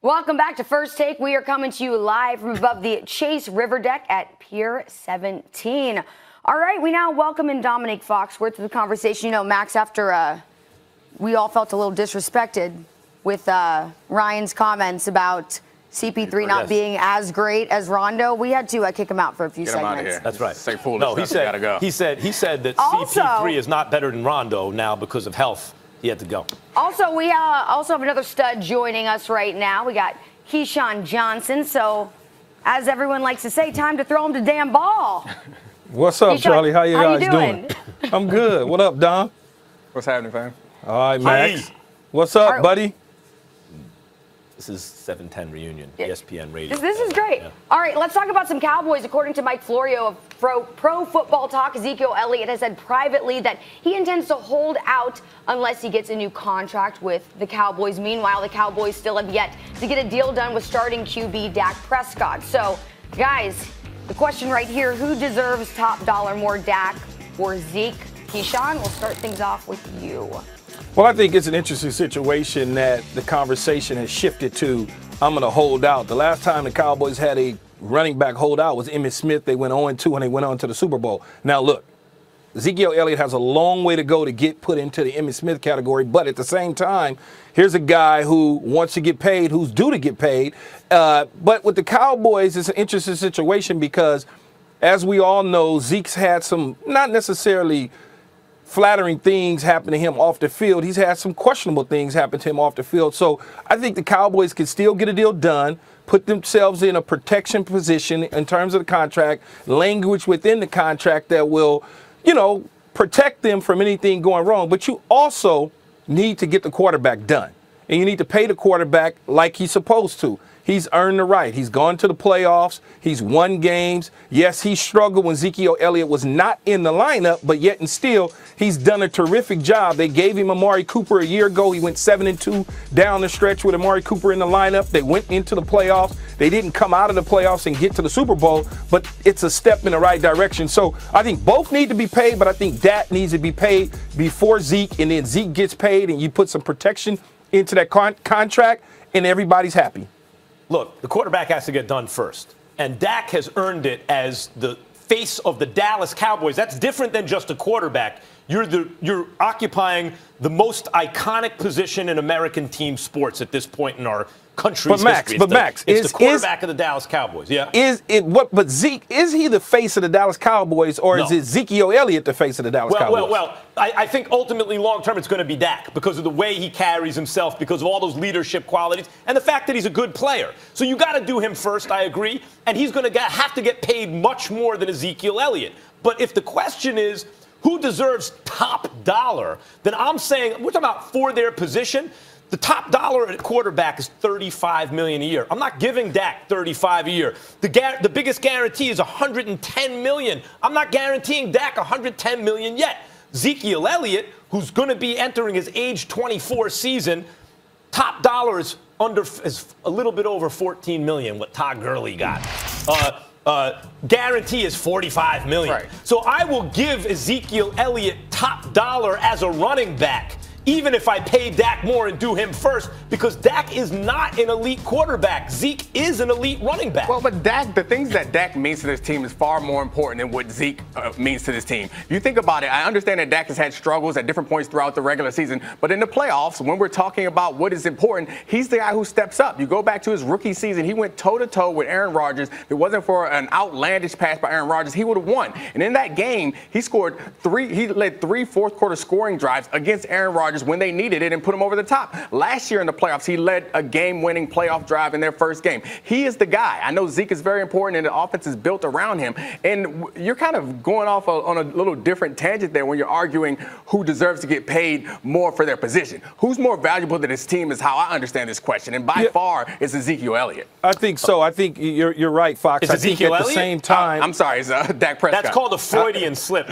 Welcome back to First Take. We are coming to you live from above the Chase River deck at Pier 17. All right, we now welcome in Dominique Foxworth to the conversation. You know, Max, after we all felt a little disrespected with Ryan's comments about CP3 not being as great as Rondo, we had to kick him out for a few segments. Him out of here. That's right. Say foolish no, stuff. Gotta go. He said that CP3 is not better than Rondo now because of health. He had to go. Also, we also have another stud joining us right now. We got Keyshawn Johnson. So, as everyone likes to say, time to throw him the damn ball. What's up, Keyshawn, Charlie? How you guys doing? I'm good. What up, Dom? What's happening, fam? All right, Max. Hey. What's up, buddy? This is 710 reunion, ESPN radio. This is great. Yeah. All right, let's talk about some Cowboys. According to Mike Florio of Pro Football Talk, Ezekiel Elliott has said privately that he intends to hold out unless he gets a new contract with the Cowboys. Meanwhile, the Cowboys still have yet to get a deal done with starting QB Dak Prescott. So, guys, the question right here, who deserves top dollar more, Dak or Zeke? Keyshawn, we'll start things off with you. Well, I think it's an interesting situation that the conversation has shifted to, I'm going to hold out. The last time the Cowboys had a running back holdout was Emmitt Smith. They went 0-2 and they went on to the Super Bowl. Now, look, Ezekiel Elliott has a long way to go to get put into the Emmitt Smith category, but at the same time, here's a guy who wants to get paid, who's due to get paid. But with the Cowboys, it's an interesting situation because, as we all know, Zeke's had some not necessarily flattering things happen to him off the field. He's had some questionable things happen to him off the field. So I think the Cowboys can still get a deal done, put themselves in a protection position in terms of the contract, language within the contract that will, protect them from anything going wrong. But you also need to get the quarterback done. And you need to pay the quarterback like he's supposed to. He's earned the right. He's gone to the playoffs. He's won games. Yes, he struggled when Ezekiel Elliott was not in the lineup, but yet and still, he's done a terrific job. They gave him Amari Cooper a year ago. He went 7-2 down the stretch with Amari Cooper in the lineup. They went into the playoffs. They didn't come out of the playoffs and get to the Super Bowl, but it's a step in the right direction. So I think both need to be paid, but I think Dak needs to be paid before Zeke, and then Zeke gets paid, and you put some protection into that contract, and everybody's happy. Look, the quarterback has to get done first. And Dak has earned it as the face of the Dallas Cowboys. That's different than just a quarterback. You're occupying the most iconic position in American team sports at this point in our country's history. It's the quarterback of the Dallas Cowboys. Yeah. But Zeke, is he the face of the Dallas Cowboys, or is Ezekiel Elliott the face of the Dallas Cowboys? Well, I think ultimately long term it's going to be Dak because of the way he carries himself, because of all those leadership qualities, and the fact that he's a good player. So you got to do him first, I agree, and he's going to have to get paid much more than Ezekiel Elliott. But if the question is who deserves top dollar, then I'm saying we're talking about for their position. The top dollar at quarterback is $35 million a year. I'm not giving Dak $35 a year. The biggest guarantee is $110 million. I'm not guaranteeing Dak $110 million yet. Ezekiel Elliott, who's going to be entering his age 24 season, top dollar is a little bit over $14 million. What Todd Gurley got. Guarantee is $45 million. Right. So I will give Ezekiel Elliott top dollar as a running back, even if I pay Dak more and do him first, because Dak is not an elite quarterback. Zeke is an elite running back. Well, but Dak, the things that Dak means to this team is far more important than what Zeke means to this team. If you think about it, I understand that Dak has had struggles at different points throughout the regular season, but in the playoffs, when we're talking about what is important, he's the guy who steps up. You go back to his rookie season, he went toe-to-toe with Aaron Rodgers. If it wasn't for an outlandish pass by Aaron Rodgers, he would have won. And in that game, he led three fourth-quarter scoring drives against Aaron Rodgers when they needed it and put him over the top. Last year in the playoffs, he led a game-winning playoff drive in their first game. He is the guy. I know Zeke is very important, and the offense is built around him. And you're kind of going off on a little different tangent there when you're arguing who deserves to get paid more for their position. Who's more valuable to this team is how I understand this question. And by far, it's Ezekiel Elliott. I think so. I think you're right, Fox. Is Ezekiel at the Elliott? same time. I'm sorry, it's Dak Prescott. That's called a Freudian slip.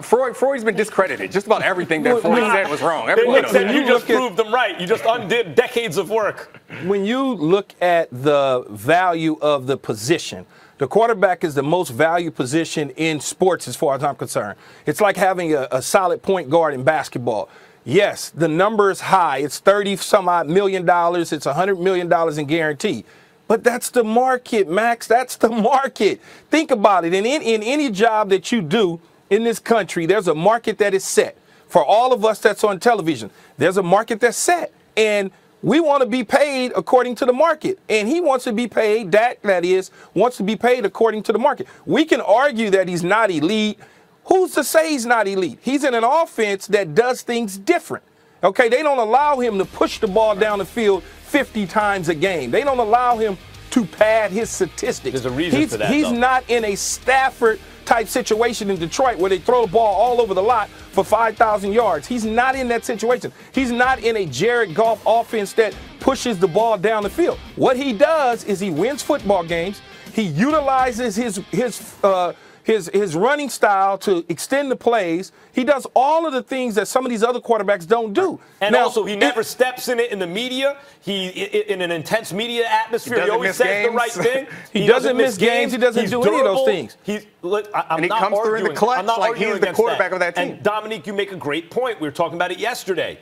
Freud's been discredited. Just about everything that Freud said was wrong. You just proved them right. You just undid decades of work. When you look at the value of the position, the quarterback is the most valued position in sports as far as I'm concerned. It's like having a solid point guard in basketball. Yes, the number is high. It's $30-some-odd million. It's $100 million in guarantee. But that's the market, Max. That's the market. Think about it. In any job that you do in this country, there's a market that is set. For all of us that's on television, there's a market that's set. And we want to be paid according to the market. And he wants to be paid, Dak, that is, wants to be paid according to the market. We can argue that he's not elite. Who's to say he's not elite? He's in an offense that does things different. Okay, they don't allow him to push the ball down the field 50 times a game. They don't allow him to pad his statistics. There's a reason for that, He's though. not in a Stafford-type situation in Detroit where they throw the ball all over the lot for 5,000 yards. He's not in that situation. He's not in a Jared Goff offense that pushes the ball down the field. What he does is he wins football games. He utilizes his running style to extend the plays. He does all of the things that some of these other quarterbacks don't do. And now, also, he never steps in it in the media. In an intense media atmosphere, he always says the right thing. He doesn't miss games. He doesn't do any of those things. And he comes through in the clutch like he's the quarterback of that team. And Dominique, you make a great point. We were talking about it yesterday.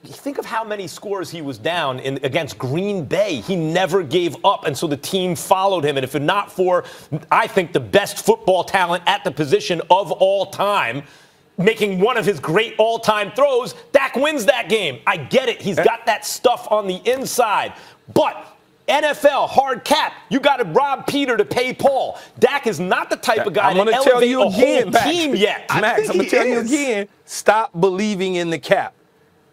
Think of how many scores he was down against Green Bay. He never gave up, and so the team followed him. And if not for, I think, the best football talent at the position of all time, making one of his great all-time throws, Dak wins that game. I get it. He's got that stuff on the inside. But NFL, hard cap, you got to rob Peter to pay Paul. Dak is not the type of guy to elevate a whole team yet. Max, I'm going to tell you again, stop believing in the cap.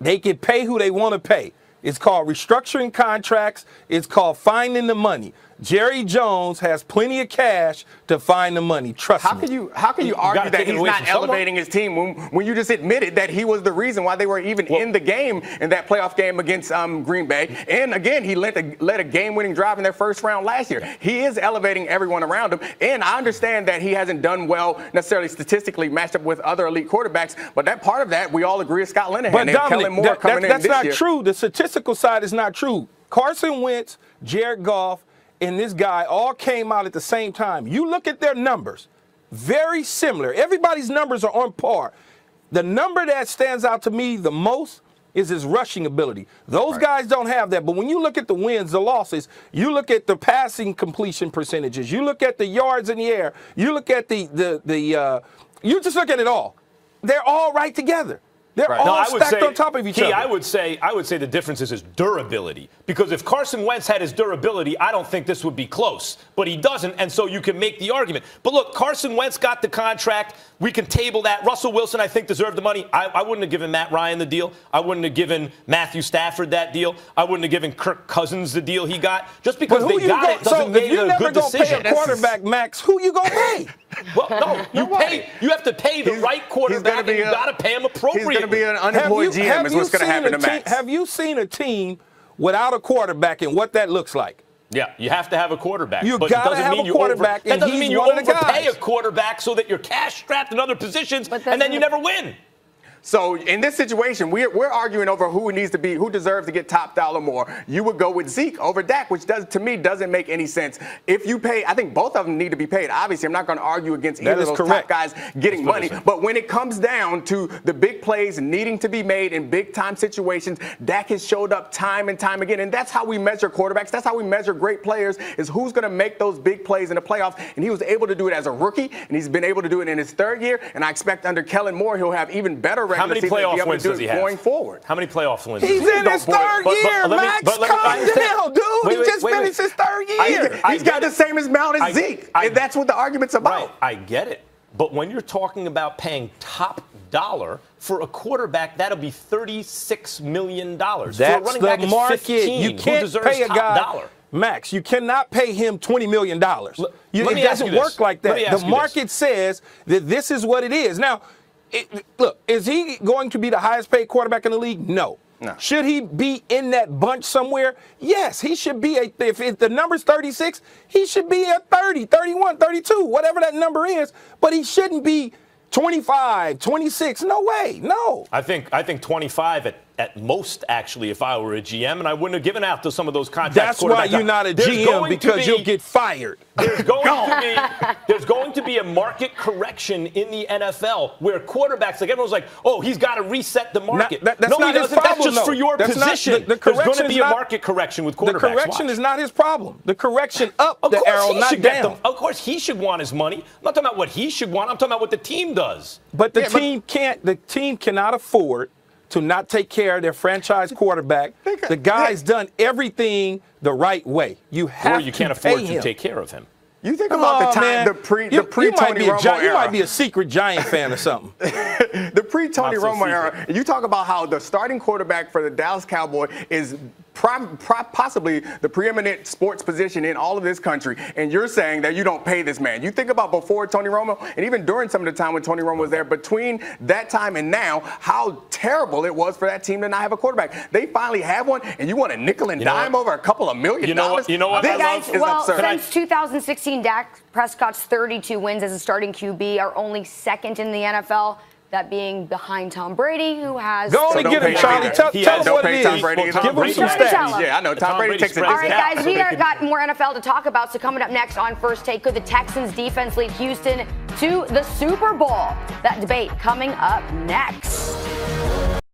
They can pay who they want to pay. It's called restructuring contracts. It's called finding the money. Jerry Jones has plenty of cash to find the money. Trust me. How can you argue that he's not elevating his team when you just admitted that he was the reason why they were even in the game in that playoff game against Green Bay? And again, he led a game-winning drive in their first round last year. He is elevating everyone around him. And I understand that he hasn't done well necessarily statistically matched up with other elite quarterbacks. But that part of that, we all agree, is Scott Linehan and Kellen Moore coming in this year. That's not true. The statistical side is not true. Carson Wentz, Jared Goff, and this guy all came out at the same time. You look at their numbers, very similar. Everybody's numbers are on par. The number that stands out to me the most is his rushing ability. Those guys don't have that. But when you look at the wins, the losses, you look at the passing completion percentages, you look at the yards in the air, you look at you just look at it all. They're all right together. They're all stacked on top of each other. I would say the difference is his durability. Because if Carson Wentz had his durability, I don't think this would be close. But he doesn't, and so you can make the argument. But look, Carson Wentz got the contract. We can table that. Russell Wilson, I think, deserved the money. I wouldn't have given Matt Ryan the deal. I wouldn't have given Matthew Stafford that deal. I wouldn't have given Kirk Cousins the deal he got. Just because they got it doesn't make it a good decision. So if you're never going to pay a quarterback, Max, who you going to pay? Well, no, you have to pay the right quarterback, and you got to pay him appropriately. He's going to be an unemployed GM is what's going to happen to Max. Have you seen a team without a quarterback and what that looks like? Yeah, you have to have a quarterback. You got to have a quarterback, that doesn't mean you overpay a a quarterback so that you're cash strapped in other positions, and then you never win. So in this situation, we're arguing over who deserves to get top dollar more. You would go with Zeke over Dak, which to me doesn't make any sense. If you pay, I think both of them need to be paid. Obviously, I'm not going to argue against either of those top guys getting money. But when it comes down to the big plays needing to be made in big time situations, Dak has showed up time and time again. And that's how we measure quarterbacks. That's how we measure great players, is who's going to make those big plays in the playoffs. And he was able to do it as a rookie, and he's been able to do it in his third year. And I expect under Kellen Moore, he'll have even better. How many playoff wins does he have? Going forward. How many playoff wins? He's in his third year, Max. Calm down, dude. He just finished his third year. He's got the same amount as Zeke. And that's what the argument's about. Right, I get it. But when you're talking about paying top dollar for a quarterback, that'll be $36 million. That's the market. You can't pay a guy. Max, you cannot pay him $20 million. It doesn't work like that. The market says that this is what it is. Now, look, is he going to be the highest paid quarterback in the league? No. Should he be in that bunch somewhere? Yes, he should be. If the number's 36, he should be at 30, 31, 32, whatever that number is. But he shouldn't be 25, 26. No way. No. I think 25 at at most, actually, if I were a GM, and I wouldn't have given out to some of those contracts. That's why you're not a GM, because you'll get fired. There's going to be a market correction in the NFL where quarterbacks, like everyone's like, oh, he's got to reset the market. That's no, not he his doesn't. problem. That's just for your position. There's going to be a market correction with quarterbacks. The correction is not his problem. The correction up of the arrow, not down. Of course, he should want his money. I'm not talking about what he should want. I'm talking about what the team does. But the team cannot afford to not take care of their franchise quarterback. The guy's done everything the right way. You can't afford to take care of him. You think about the time, the pre-Tony Romo era. You might be a secret Giant fan or something. The pre-Tony Romo era. You talk about how the starting quarterback for the Dallas Cowboys is possibly the preeminent sports position in all of this country, and you're saying that you don't pay this man. You think about before Tony Romo, and even during some of the time when Tony Romo was there, between that time and now, how terrible it was for that team to not have a quarterback. They finally have one, and you want a nickel and dime over a couple of $1 million? You know what? Guys, is absurd. Since 2016, Dak Prescott's 32 wins as a starting QB are only second in the NFL. That being behind Tom Brady, who has. Go on and get him, Charlie. Tell him what it is. Give him some stats. Yeah, I know. Tom Brady takes it. All right, guys, we got more NFL to talk about. So coming up next on First Take, could the Texans defense lead Houston to the Super Bowl? That debate coming up next.